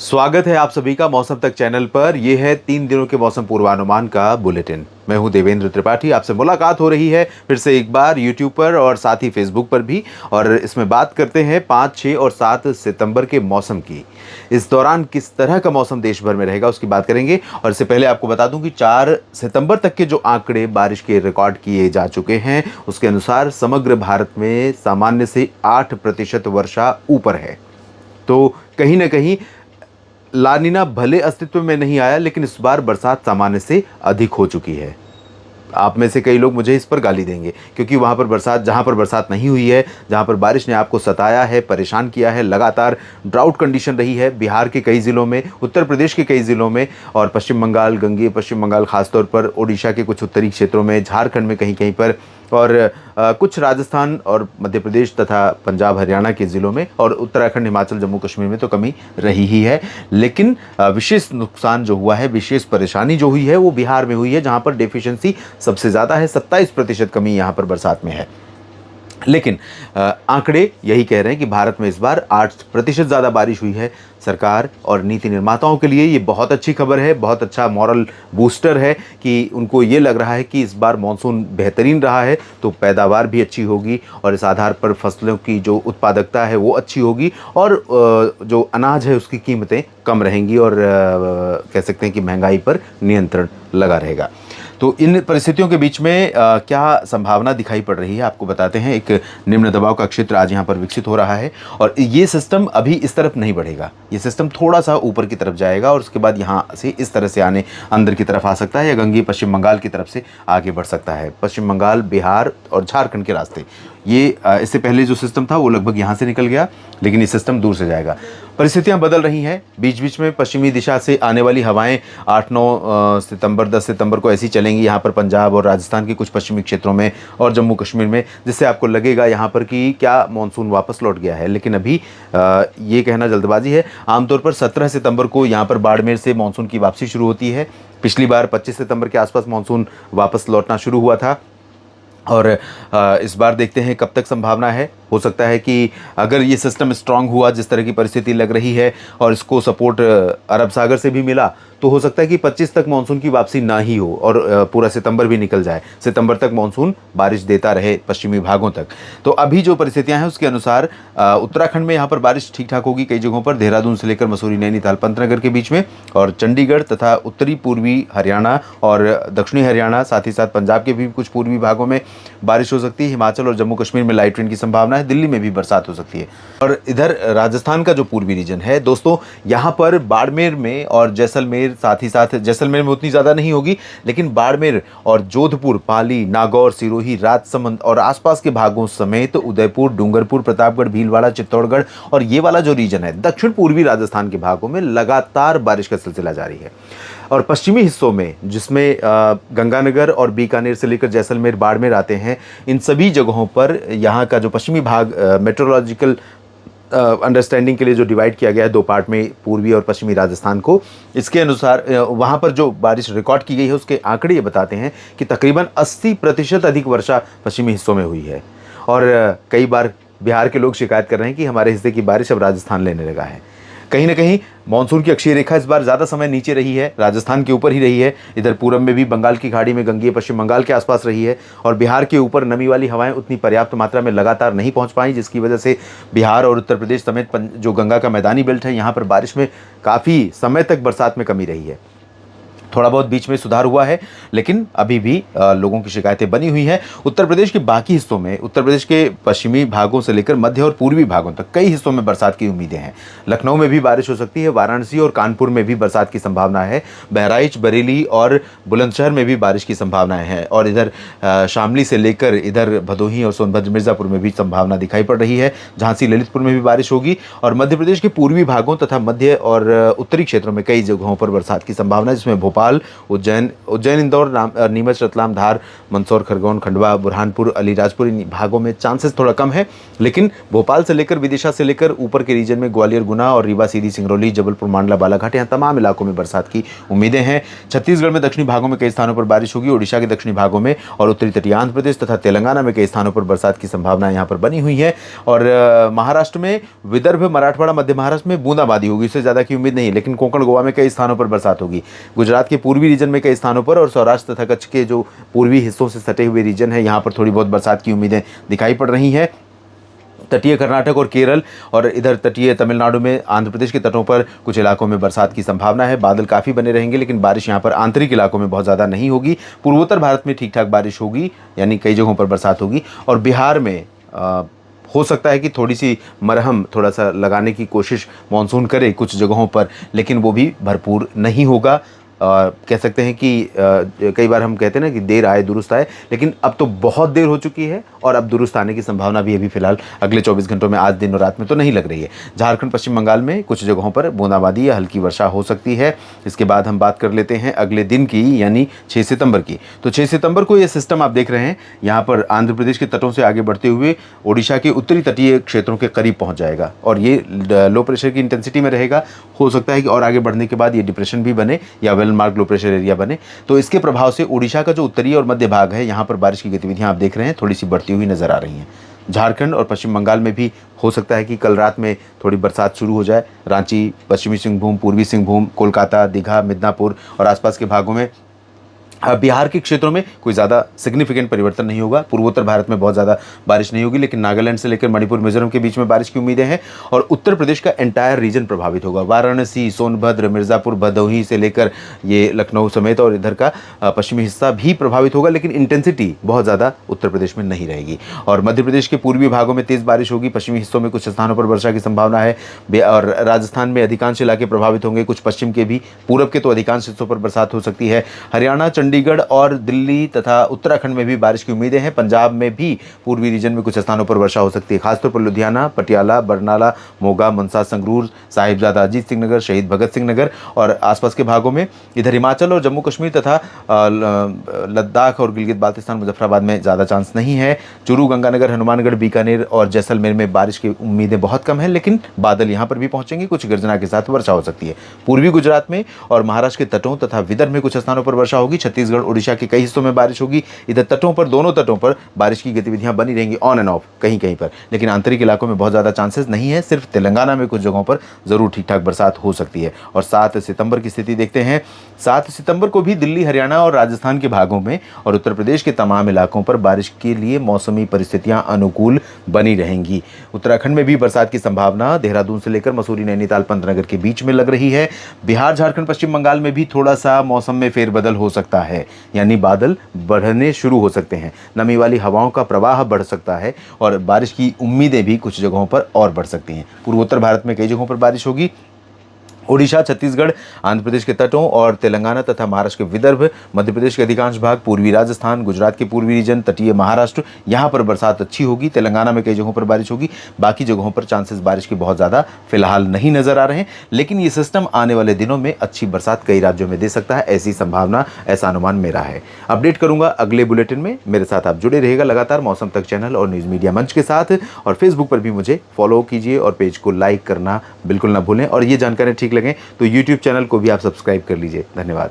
स्वागत है आप सभी का मौसम तक चैनल पर। यह है 3 दिनों के मौसम पूर्वानुमान का बुलेटिन। मैं हूं देवेंद्र त्रिपाठी। आपसे मुलाकात हो रही है फिर से एक बार यूट्यूब पर और साथ ही फेसबुक पर भी। और इसमें बात करते हैं 5, 6 और 7 सितंबर के मौसम की। इस दौरान किस तरह का मौसम देश भर में रहेगा उसकी बात करेंगे। और इससे पहले आपको बता दूं कि 4 सितंबर तक के जो आंकड़े बारिश के रिकॉर्ड किए जा चुके हैं उसके अनुसार समग्र भारत में सामान्य से 8% वर्षा ऊपर है। तो कहीं ना कहीं लानिना भले अस्तित्व में नहीं आया, लेकिन इस बार बरसात सामान्य से अधिक हो चुकी है। आप में से कई लोग मुझे इस पर गाली देंगे क्योंकि वहाँ पर बरसात, जहाँ पर बरसात नहीं हुई है, जहाँ पर बारिश ने आपको सताया है, परेशान किया है, लगातार ड्राउट कंडीशन रही है बिहार के कई ज़िलों में, उत्तर प्रदेश के कई ज़िलों में और पश्चिम बंगाल, गंगेय पश्चिम बंगाल खासतौर पर, ओडिशा के कुछ उत्तरी क्षेत्रों में, झारखंड में कहीं कहीं पर और कुछ राजस्थान और मध्य प्रदेश तथा पंजाब हरियाणा के ज़िलों में और उत्तराखंड, हिमाचल, जम्मू कश्मीर में तो कमी रही ही है। लेकिन विशेष नुकसान जो हुआ है, विशेष परेशानी जो हुई है वो बिहार में हुई है, जहाँ पर डेफिशिएंसी सबसे ज़्यादा है। 27% कमी यहाँ पर बरसात में है। लेकिन आंकड़े यही कह रहे हैं कि भारत में इस बार 8% ज़्यादा बारिश हुई है। सरकार और नीति निर्माताओं के लिए ये बहुत अच्छी खबर है, बहुत अच्छा मॉरल बूस्टर है कि उनको ये लग रहा है कि इस बार मॉनसून बेहतरीन रहा है तो पैदावार भी अच्छी होगी और इस आधार पर फसलों की जो उत्पादकता है वो अच्छी होगी और जो अनाज है उसकी कीमतें कम रहेंगी और कह सकते हैं कि महंगाई पर नियंत्रण लगा रहेगा। तो इन परिस्थितियों के बीच में क्या संभावना दिखाई पड़ रही है आपको बताते हैं। एक निम्न दबाव का क्षेत्र आज यहाँ पर विकसित हो रहा है और ये सिस्टम अभी इस तरफ नहीं बढ़ेगा, ये सिस्टम थोड़ा सा ऊपर की तरफ जाएगा और उसके बाद यहाँ से इस तरह से आने अंदर की तरफ आ सकता है या गंगेय पश्चिम बंगाल की तरफ से आगे बढ़ सकता है। पश्चिम बंगाल, बिहार और झारखंड के रास्ते ये इससे पहले जो सिस्टम था वो लगभग यहाँ से निकल गया, लेकिन ये सिस्टम दूर से जाएगा। परिस्थितियाँ बदल रही हैं, बीच बीच में पश्चिमी दिशा से आने वाली हवाएं 8, 9 सितंबर, 10 सितंबर को ऐसी चलेंगी यहाँ पर पंजाब और राजस्थान के कुछ पश्चिमी क्षेत्रों में और जम्मू कश्मीर में, जिससे आपको लगेगा यहाँ पर कि क्या मानसून वापस लौट गया है। लेकिन अभी ये कहना जल्दबाजी है। आमतौर पर 17 सितंबर को यहाँ पर बाड़मेर से मानसून की वापसी शुरू होती है। पिछली बार 25 सितंबर के आसपास मानसून वापस लौटना शुरू हुआ था और इस बार देखते हैं कब तक संभावना है। हो सकता है कि अगर ये सिस्टम स्ट्रांग हुआ, जिस तरह की परिस्थिति लग रही है और इसको सपोर्ट अरब सागर से भी मिला, तो हो सकता है कि 25 तक मानसून की वापसी ना ही हो और पूरा सितंबर भी निकल जाए, सितंबर तक मानसून बारिश देता रहे पश्चिमी भागों तक। तो अभी जो परिस्थितियां हैं उसके अनुसार उत्तराखंड में यहाँ पर बारिश ठीक ठाक होगी कई जगहों पर, देहरादून से लेकर मसूरी, नैनीताल, पंतनगर के बीच में, और चंडीगढ़ तथा उत्तरी पूर्वी हरियाणा और दक्षिणी हरियाणा, साथ ही साथ पंजाब के भी कुछ पूर्वी भागों में बारिश हो सकती है। हिमाचल और जम्मू कश्मीर में लाइट रेन की संभावना है। दिल्ली में भी बरसात हो सकती है। और इधर राजस्थान का जो पूर्वी रीजन है दोस्तों, यहाँ पर बाड़मेर में और जैसलमेर, साथ ही साथ जैसलमेर में उतनी ज़्यादा नहीं होगी, लेकिन बाड़मेर और जोधपुर, पाली, नागौर, सिरोही, राजसमंद और आसपास के भागों समेत उदयपुर, डूंगरपुर, प्रतापगढ़, भीलवाड़ा, चित्तौड़गढ़ और ये वाला जो रीजन है दक्षिण पूर्वी राजस्थान के भागों में लगातार बारिश का सिलसिला जारी है। और पश्चिमी हिस्सों में, जिसमें गंगानगर और बीकानेर से लेकर जैसलमेर, बाड़मेर आते हैं, इन सभी जगहों पर यहाँ का जो पश्चिमी भाग मेट्रोलॉजिकल अंडरस्टैंडिंग के लिए जो डिवाइड किया गया है 2 पार्ट में, पूर्वी और पश्चिमी राजस्थान को, इसके अनुसार वहाँ पर जो बारिश रिकॉर्ड की गई है उसके आंकड़े ये बताते हैं कि तकरीबन 80% अधिक वर्षा पश्चिमी हिस्सों में हुई है। और कई बार बिहार के लोग शिकायत कर रहे हैं कि हमारे हिस्से की बारिश अब राजस्थान लेने लगा है। कहीं ना कहीं मानसून की अक्षीय रेखा इस बार ज़्यादा समय नीचे रही है, राजस्थान के ऊपर ही रही है। इधर पूरब में भी बंगाल की खाड़ी में, गंगेय पश्चिम बंगाल के आसपास रही है और बिहार के ऊपर नमी वाली हवाएं उतनी पर्याप्त मात्रा में लगातार नहीं पहुंच पाई, जिसकी वजह से बिहार और उत्तर प्रदेश समेत जो गंगा का मैदानी बेल्ट है यहाँ पर बारिश में काफ़ी समय तक बरसात में कमी रही है। थोड़ा बहुत बीच में सुधार हुआ है, लेकिन अभी भी लोगों की शिकायतें बनी हुई हैं। उत्तर प्रदेश के बाकी हिस्सों में, उत्तर प्रदेश के पश्चिमी भागों से लेकर मध्य और पूर्वी भागों तक कई हिस्सों में बरसात की उम्मीदें हैं। लखनऊ में भी बारिश हो सकती है, वाराणसी और कानपुर में भी बरसात की संभावना है, बहराइच, बरेली और बुलंदशहर में भी बारिश की संभावनाएं हैं और इधर शामली से लेकर इधर भदोही और सोनभद्र, मिर्ज़ापुर में भी संभावना दिखाई पड़ रही है। झांसी, ललितपुर में भी बारिश होगी और मध्य प्रदेश के पूर्वी भागों तथा मध्य और उत्तरी क्षेत्रों में कई जगहों पर बरसात की संभावना है, जिसमें भोपाल, भोपाल, उज्जैन इंदौर, नीमच, रतलाम, धार, मंदसौर, खरगोन, खंडवा, बुरहानपुर, अलीराजपुर इन भागों में चांसेस थोड़ा कम है। लेकिन भोपाल से लेकर विदिशा से लेकर ऊपर के रीजन में ग्वालियर, गुना और रीवा, सीधी, सिंगरौली, जबलपुर, मांडला, बालाघाट, यहाँ तमाम इलाकों में बरसात की उम्मीदें हैं। छत्तीसगढ़ में दक्षिणी भागों में कई स्थानों पर बारिश होगी। ओडिशा के दक्षिणी भागों में और उत्तरी तटीय आंध्र प्रदेश तथा तेलंगाना में कई स्थानों पर बरसात की संभावना यहाँ पर बनी हुई है। और महाराष्ट्र में विदर्भ, मराठवाड़ा, मध्य महाराष्ट्र में बूंदाबांदी होगी, इससे ज़्यादा की उम्मीद नहीं है। लेकिन कोंकण, गोवा में कई स्थानों पर बरसात होगी। गुजरात के पूर्वी रीजन में कई स्थानों पर और सौराष्ट्र तथा कच्छ के जो पूर्वी हिस्सों से सटे हुए रीजन है, यहाँ पर थोड़ी बहुत बरसात की उम्मीदें दिखाई पड़ रही हैं। तटीय कर्नाटक और केरल और इधर तटीय तमिलनाडु में आंध्र प्रदेश के तटों पर कुछ इलाकों में बरसात की संभावना है। बादल काफ़ी बने रहेंगे, लेकिन बारिश यहाँ पर आंतरिक इलाकों में बहुत ज़्यादा नहीं होगी। पूर्वोत्तर भारत में ठीक ठाक बारिश होगी, यानी कई जगहों पर बरसात होगी। और बिहार में हो सकता है कि थोड़ी सी मरहम थोड़ा सा लगाने की कोशिश मानसून करे कुछ जगहों पर, लेकिन वो भी भरपूर नहीं होगा। कह सकते हैं कि कई बार हम कहते हैं ना कि देर आए दुरुस्त आए, लेकिन अब तो बहुत देर हो चुकी है और अब दुरुस्त आने की संभावना भी अभी फिलहाल अगले 24 घंटों में, आज दिन और रात में तो नहीं लग रही है। झारखंड, पश्चिम बंगाल में कुछ जगहों पर बूंदाबांदी या हल्की वर्षा हो सकती है। इसके बाद हम बात कर लेते हैं अगले दिन की, यानी 6 सितंबर की। तो 6 सितंबर को ये सिस्टम आप देख रहे हैं यहाँ पर आंध्र प्रदेश के तटों से आगे बढ़ते हुए ओडिशा के उत्तरी तटीय क्षेत्रों के करीब पहुँच जाएगा और ये लो प्रेशर की इंटेंसिटी में रहेगा। हो सकता है कि और आगे बढ़ने के बाद ये डिप्रेशन भी बने या well mark low pressure area बने। तो इसके प्रभाव से ओडिशा का जो उत्तरी और मध्य भाग है, यहाँ पर बारिश की गतिविधियां आप देख रहे हैं थोड़ी सी बढ़ती हुई नजर आ रही हैं। झारखंड और पश्चिम बंगाल में भी हो सकता है कि कल रात में थोड़ी बरसात शुरू हो जाए। रांची, पश्चिमी सिंहभूम, पूर्वी सिंहभूम, कोलकाता, दीघा, मिदनापुर और आसपास के भागों में, बिहार के क्षेत्रों में कोई ज़्यादा सिग्निफिकेंट परिवर्तन नहीं होगा। पूर्वोत्तर भारत में बहुत ज़्यादा बारिश नहीं होगी, लेकिन नागालैंड से लेकर मणिपुर, मिजोरम के बीच में बारिश की उम्मीदें हैं। और उत्तर प्रदेश का एंटायर रीजन प्रभावित होगा। वाराणसी, सोनभद्र, मिर्ज़ापुर, भदोही से लेकर ये लखनऊ समेत और इधर का पश्चिमी हिस्सा भी प्रभावित होगा, लेकिन इंटेंसिटी बहुत ज़्यादा उत्तर प्रदेश में नहीं रहेगी। और मध्य प्रदेश के पूर्वी भागों में तेज़ बारिश होगी। पश्चिमी हिस्सों में कुछ स्थानों पर वर्षा की संभावना है। और राजस्थान में अधिकांश इलाके प्रभावित होंगे, कुछ पश्चिम के भी, पूरब के तो अधिकांश हिस्सों पर बरसात हो सकती है। हरियाणा, चंडीगढ़ और दिल्ली तथा उत्तराखंड में भी बारिश की उम्मीदें हैं। पंजाब में भी पूर्वी रीजन में कुछ स्थानों पर वर्षा हो सकती है, खासतौर पर लुधियाना, पटियाला, बरनाला, मोगा, मनसा, संगरूर, साहिबजादा अजीत सिंह नगर, शहीद भगत सिंह नगर और आसपास के भागों में। इधर हिमाचल और जम्मू कश्मीर तथा लद्दाख और गिलगित बाल्तिस्तान, मुजफ्फराबाद में ज़्यादा चांस नहीं है। चूरू, गंगानगर, हनुमानगढ़, बीकानेर और जैसलमेर में बारिश की उम्मीदें बहुत कम है, लेकिन बादल यहाँ पर भी पहुंचेंगे, कुछ गर्जना के साथ वर्षा हो सकती है। पूर्वी गुजरात में और महाराष्ट्र के तटों तथा विदर्भ में कुछ स्थानों पर वर्षा होगी। छत्तीसगढ़, ओडिशा के कई हिस्सों में बारिश होगी। इधर तटों पर, दोनों तटों पर बारिश की गतिविधियां बनी रहेंगी ऑन एंड ऑफ कहीं कहीं पर, लेकिन आंतरिक इलाकों में बहुत ज़्यादा चांसेस नहीं है। सिर्फ तेलंगाना में कुछ जगहों पर ज़रूर ठीक ठाक बरसात हो सकती है। और 7 सितंबर की स्थिति देखते हैं। 7 सितंबर को भी दिल्ली, हरियाणा और राजस्थान के भागों में और उत्तर प्रदेश के तमाम इलाकों पर बारिश के लिए मौसमी परिस्थितियां अनुकूल बनी रहेंगी। उत्तराखंड में भी बरसात की संभावना देहरादून से लेकर मसूरी, नैनीताल, पंतनगर के बीच में लग रही है। बिहार, झारखंड, पश्चिम बंगाल में भी थोड़ा सा मौसम में फेरबदल हो सकता है, यानी बादल बढ़ने शुरू हो सकते हैं, नमी वाली हवाओं का प्रवाह बढ़ सकता है और बारिश की उम्मीदें भी कुछ जगहों पर और बढ़ सकती हैं। पूर्वोत्तर भारत में कई जगहों पर बारिश होगी। ओडिशा, छत्तीसगढ़, आंध्र प्रदेश के तटों और तेलंगाना तथा महाराष्ट्र के विदर्भ, मध्य प्रदेश के अधिकांश भाग, पूर्वी राजस्थान, गुजरात के पूर्वी रीजन, तटीय महाराष्ट्र, यहाँ पर बरसात अच्छी होगी। तेलंगाना में कई जगहों पर बारिश होगी। बाकी जगहों पर चांसेस बारिश के बहुत ज़्यादा फिलहाल नहीं नजर आ रहे हैं, लेकिन ये सिस्टम आने वाले दिनों में अच्छी बरसात कई राज्यों में दे सकता है, ऐसी संभावना, ऐसा अनुमान मेरा है। अपडेट करूंगा अगले बुलेटिन में। मेरे साथ आप जुड़े रहिएगा लगातार मौसम तक चैनल और न्यूज़ मीडिया मंच के साथ, और फेसबुक पर भी मुझे फॉलो कीजिए और पेज को लाइक करना बिल्कुल ना भूलें। और ये जानकारी ठीक लगे तो यूट्यूब चैनल को भी आप सब्सक्राइब कर लीजिए। धन्यवाद।